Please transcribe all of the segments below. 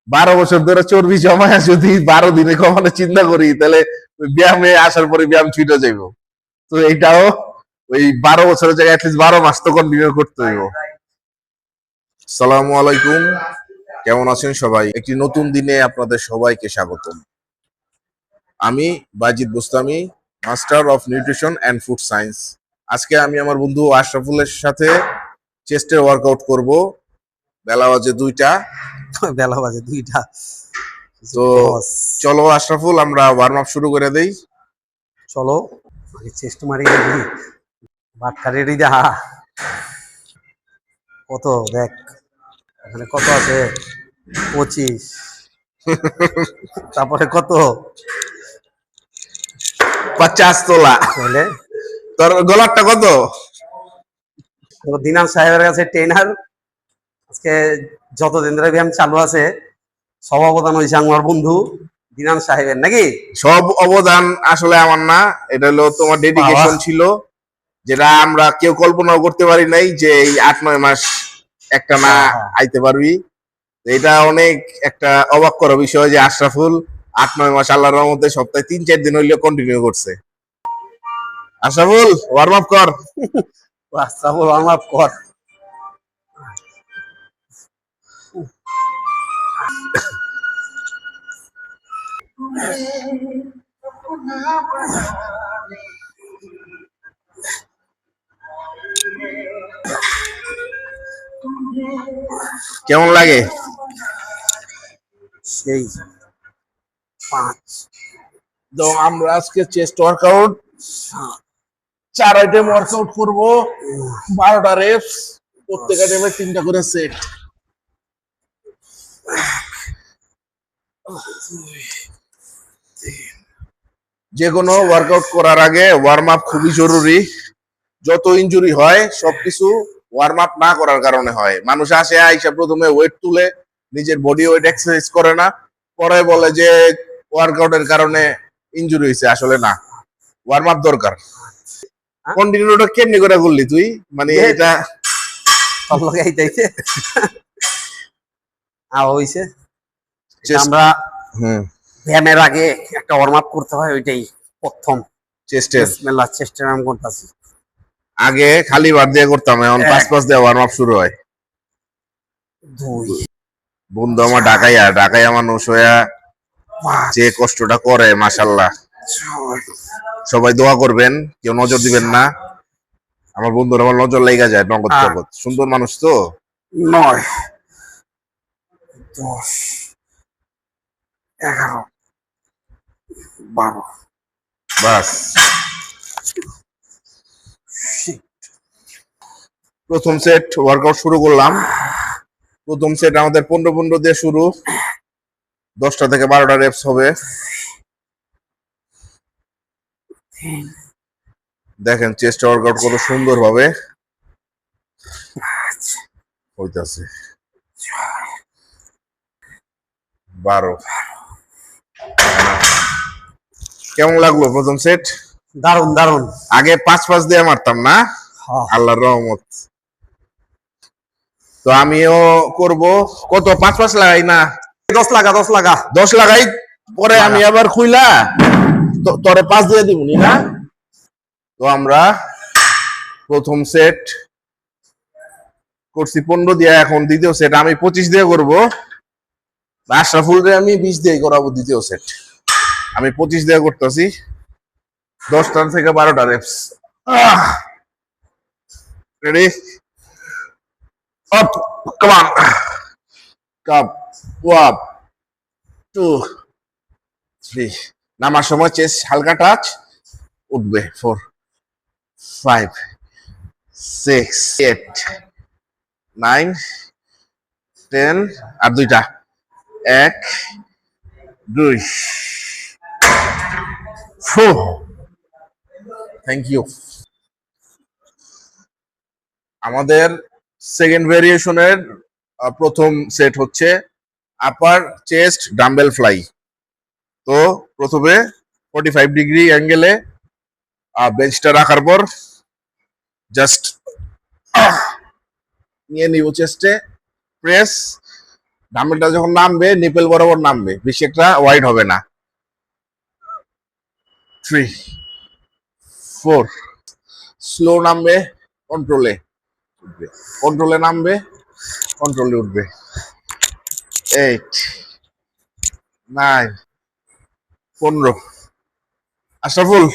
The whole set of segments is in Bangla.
12 বছর ধরে চর্বি জমায় যদি 12 দিনে কমানো চিন্তা করি, তাহলে ব্যায়ামে আসার পরে ব্যায়াম ছুটে যাইব। তো এটাও ওই 12 বছরের জায়গায় অ্যাটলিস্ট 12 মাস তো কন্টিনিউ করতে হইব। সালামু আলাইকুম, কেমন আছেন সবাই? একটি নতুন দিনে আপনাদের সবাইকে স্বাগতম। আমি Bajid Bustami, master of nutrition and food science. আজকে আমি আমার বন্ধু আশরাফুলের সাথে চেস্টের ওয়ার্কআউট করব। বেলা বাজে 2টা। বেলা বাজে 2টা। তো চলো আশরাফুল, আমরা ওয়ার্ম আপ শুরু করে দেই। চলো আগে চেস্ট মারি দেখি। বাটকা রেডি দেখা কত দেখ, এখানে কত আছে? 25। তারপরে কত? 50 তোলা। তাহলে তোর গলারটা কত? দিনাম সাহেবের কাছে ট্রেনার। আজকে যতদিন ধরে ব্যায়াম চালু আছে সব অবদান হয়েছে আমার বন্ধু দিনাম সাহেবের, নাকি? সব অবদান আসলে আমার না, এটা হলো তোমার ডেডিকেশন ছিল, যেটা আমরা কেউ কল্পনাও করতে পারি নাই যে এই 8-9 মাস একটা না আইতে পারবি। এটা অনেক একটা অবাক করা বিষয় যে আশরাফুল 8-9 মাস আল্লাহর রহমতে সপ্তাহে 3-4 দিন হইলেও কন্টিনিউ করছে। আশরাফুল ওয়ার্ম আপ কর। আশরাফুল ওয়ার্ম আপ কর। কেমন লাগে? সেই 5। তো আমরা আজকে চেস্ট ওয়ার্কআউট 4 আইটেম ওয়ার্কআউট করব, 12টা রেপস, প্রত্যেক আইটেমে 3টা করে সেট। যে কোনো ওয়ার্কআউট করার আগে ওয়ার্ম আপ খুবই জরুরি। যত ইনজুরি হয় সবকিছু ওয়ার্ম আপ না করার কারণে হয়। মানুষ আসে আইসা প্রথমে ওয়েট তুলে নিজের বডি ওয়েট এক্সারসাইজ করে না, পরে বলে যে ওয়ার্কআউটের কারণে ইনজুরি হয়েছে। আসলে না, ওয়ার্ম আপ দরকার। কন্টিনিউটা কেমনি করে করলি তুই? মানে এটা সব লোক এইটাইছে হইছে। আমরা ব্যায়ামের আগে একটা ওয়ার্ম আপ করতে হয়, ওইটাই প্রথম। চেস্টের বিসমিল্লাহ, চেস্টের নাম করতেছি। আগে খালি বার দিয়ে করতাম, এখন 5-5 দিয়ে ওয়ার্ম আপ শুরু হয়। 2 বন্ধু আমার ঢাকাইয়া মানুষ হইয়া যে কষ্টটা করে, মাশাআল্লাহ। সবাই দোয়া করবেন, কেউ নজর দিবেন না। আমার বন্ধুর আমার নজর লেগে যায়, নগদ জগৎ। সুন্দর মানুষ তো। 9 10 11 12। বাস, প্রথম সেট ওয়ার্কআউট শুরু করলাম। প্রথম সেট আমাদের 15-15 দিয়ে শুরু, 10টা থেকে 12টা রেপস হবে। দেখেন চেস্ট ওয়ার্কআউট কত সুন্দর ভাবে হইতাছে। 12। কেমন লাগলো প্রথম সেট? দারুন দারুন। আগে 5-5 দিয়ে মারতাম না, আল্লাহর রহমত। তো আমিও করব। কত 5-5 লাগাই না? 10 লাগা 10 লাগা 10 লাগাই, পরে আমি আবার খুইলা তোরে 5 দিয়ে দিব না। তো আমরা প্রথম সেট করছি 15 দিয়ে, এখন দ্বিতীয় সেট আমি 25 দিয়ে করব। আশরাফুল রে আমি 20 দিয়ে করাবো দ্বিতীয় সেট। আমি 25 দিয়ে করতেছি, 10টা থেকে 12টা reps. Ready? Up, come on. Up, 1, 2, 3. নামার সময় চেস্ট হালকা টাচ উঠবে। 4, 5, 6, 8, 9, 10। আর 2টা, 1, 2, 4। Thank you. আমাদের সেকেন্ড ভেরিয়েশনের প্রথম সেট হচ্ছে আপার চেস্ট ডাম্বেল ফ্লাই। তো প্রথমে 45 ডিগ্রি অ্যাঙ্গেলে বেঞ্চটা রাখার পর জাস্ট নিয়ে নিব চেস্টে প্রেস, ডাম্বেলটা যখন নামবে নিপেল বরাবর নামবে, বেশি একটা ওয়াইড হবে না। 3 4 স্লো নামবে, কন্ট্রোলে উঠবে, কন্ট্রোলে নামবে, কন্ট্রোলে উঠবে। 8 9 15 আশরাফুল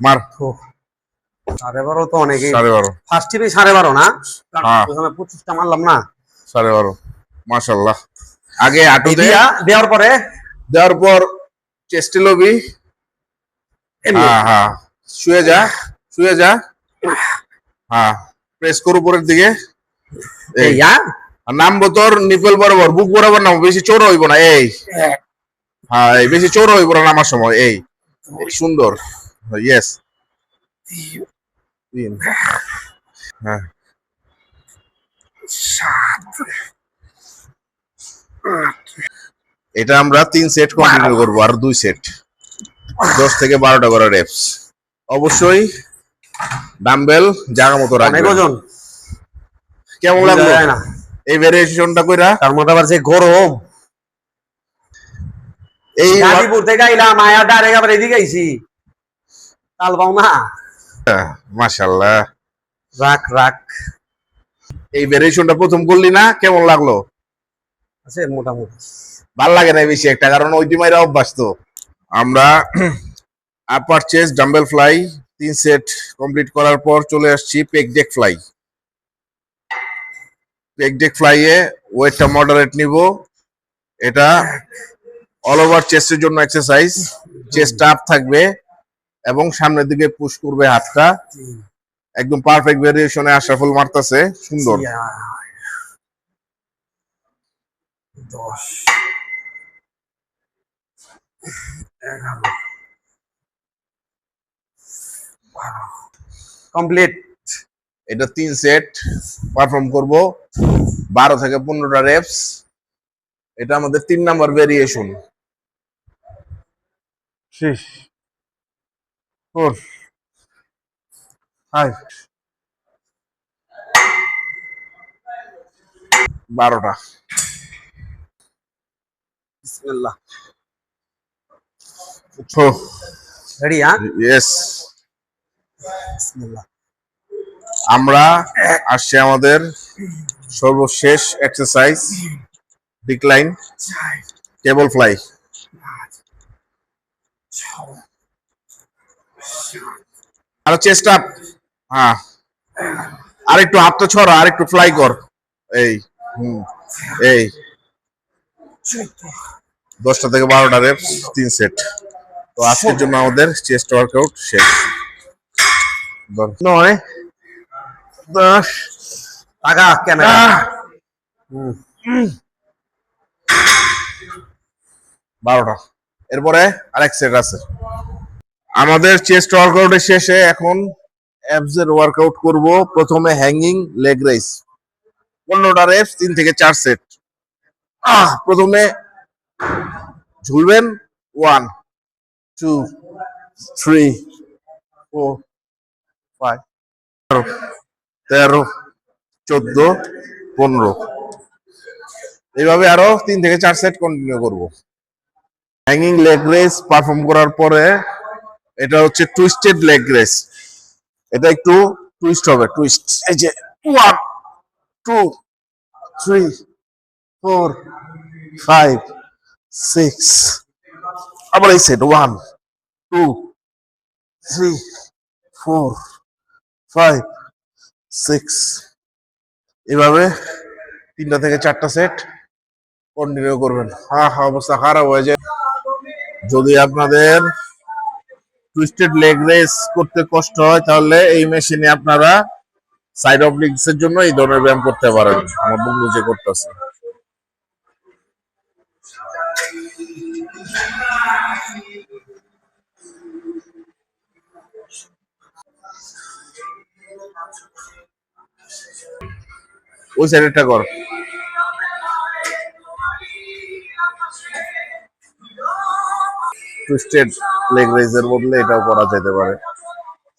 মার। 12.5 তো অনেকই। 12.5 ফার্স্ট টিপে 12.5 না? হ্যাঁ। প্রথমে 25টা মারলাম না? 12.5 মাশাআল্লাহ। আগে হাঁটুতে দেওয়ার পরে দেওয়ার পর চেস্টে লবি। এমনি হ্যাঁ হ্যাঁ, শুয়ে যা, শুয়ে যা। হ্যাঁ, প্রেস কর উপরের দিকে। এই আর নামবো তোর নিপেল বরাবর, বুক বরাবর নামবো, বেশি চোর হইব না। এই হ্যাঁ, এই বেশি চোর হইব না নামার সময়। এই সুন্দর, ইয়েস। 3 হ্যাঁ 7 এটা আমরা 3 সেট কন্টিনিউ করবো, আর 2 সেট 10 থেকে 12টা করে রেপস। অবশ্যই ডাম্বেল জায়গা মতো অনেক রাখবেন। ওজন কেমন বোঝা লাগলো যায় না। এই ভেরিয়েশনটা কইরা? তার মধ্যে আবার যে গরম, এই গাজীপুর থেকে আইলাম, আয়া ডাইরেক্ট আবার এদিকে আইছি, তাল পাও না। মাশাআল্লাহ, রাখ রাখ। এই ভেরিয়েশনটা প্রথম করলি না, কেমন লাগলো? আছে মোটামুটি। ভাল লাগে না বেশি একটা, কারণ ওইটি মাইরা অভ্যাস তো। আমরা আপার chest dumbbell fly 3 set complete করার পর চলে আসছি পেক ডেক ফ্লাই। পেক ডেক ফ্লাইয়ে ওয়েটটা মডারেট নিব। এটা অল ওভার চেস্টের জন্য এক্সারসাইজ। চেস্ট আপ থাকবে এবং সামনের দিকে পুশ করবে হাতটা। একদম পারফেক্ট ভেরিয়েশনে আশরাফুল মারতাছে, সুন্দর। 10 11 কমপ্লিট। এটা 3 সেট পারফর্ম করব, 12 থেকে 15টা রেপস। এটা আমাদের 3 নাম্বার ভেরিয়েশন। 6 4 5 12টা। বিসমিল্লাহ। উঠো। রেডি? হ্যাঁ, ইয়েস। বিসমিল্লাহ। আমরা আসছে আমাদের সর্বশেষ এক্সারসাইজ, ডিক্লাইন কেবল ফ্লাই। আর চেস্ট আপ। হ্যাঁ, আর একটু হাতটা ছড়া, আর একটু ফ্লাই কর। এই এই 10টা থেকে 12টা রেপস, 3 সেট। তো আজকের জন্য আমাদের চেস্ট ওয়ার্কআউট শেষ। 9 10 টাকা ক্যামেরা। 12টা। এরপরে আরেক সেট আছে। আমাদের চেস্ট ওয়ার্কআউটের শেষে এখন অ্যাবস এর ওয়ার্কআউট করব। প্রথমে হ্যাঙ্গিং লেগ রেস, 15টা রেপস, 3 থেকে 4 সেট। প্রথমে ঝুলবেন। 1 2 3 4 5 13 14 15। এইভাবে আরো 3 থেকে 4 সেট কন্টিনিউ করব। হ্যাঙ্গিং লেগ রেস পারফর্ম করার পরে এটা হচ্ছে টুইস্টেড লেগ রেস। এটা একটু টুইস্ট হবে, টুইস্ট। এই যে 1 2 3 4 5 6। আবার এই সেট 1 2 3 4 5 6। এভাবে 3টা থেকে 4টা সেট কন্টিনিউ করবেন। হ্যাঁ হ্যাঁ, অবস্থা খারাপ হয়ে যায়। যদি আপনাদের টুইস্টেড লেগ রেস করতে কষ্ট হয়, তাহলে এই মেশিনে আপনারা সাইড অবলিক্স এর জন্য এই ধরনের ব্যায়াম করতে পারেন। আমার বন্ধু যে করতেছে। ওই সাইডেরটা কর। টুইস্টেড লেগ রেজের বদলে এটাও করা যেতে পারে,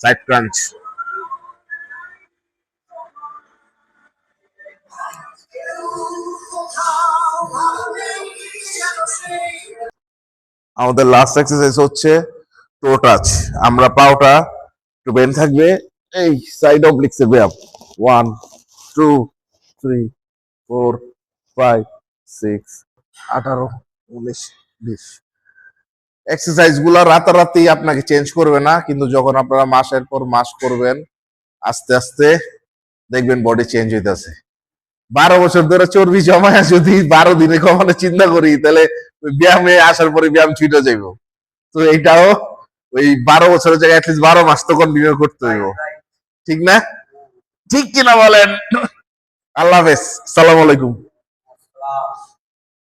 সাইড ক্রাঞ্চ। আমাদের লাস্ট এক্সারসাইজ হচ্ছে টো টাচ। আমরা পাওটা একটু বেন্ড থাকবে, এই সাইড অবলিক্স এ ব্যায়াম। 1 2 3 4 5 6 18 19 20। এক্সারসাইজ গুলা রাতারাতি আপনাকে চেঞ্জ করবে না, কিন্তু যখন আপনারা মাসের পর মাস করবেন আস্তে আস্তে দেখবেন বডি চেঞ্জ হইতেছে। 12 বছর ধরে চর্বি জমায় যদি 12 দিনে কমানোর চিন্তা করি, তাহলে ওই ব্যায়ামে আসার পরে ব্যায়াম ছুটে যাইব। তো এইটাও ওই 12 বছরের জায়গায় অ্যাটলিস্ট 12 মাস তো কন্টিনিউ করতে হইব, ঠিক না? ঠিক কিনা বলেন? আল্লাহ হাফেজ, সালাম আলাইকুম।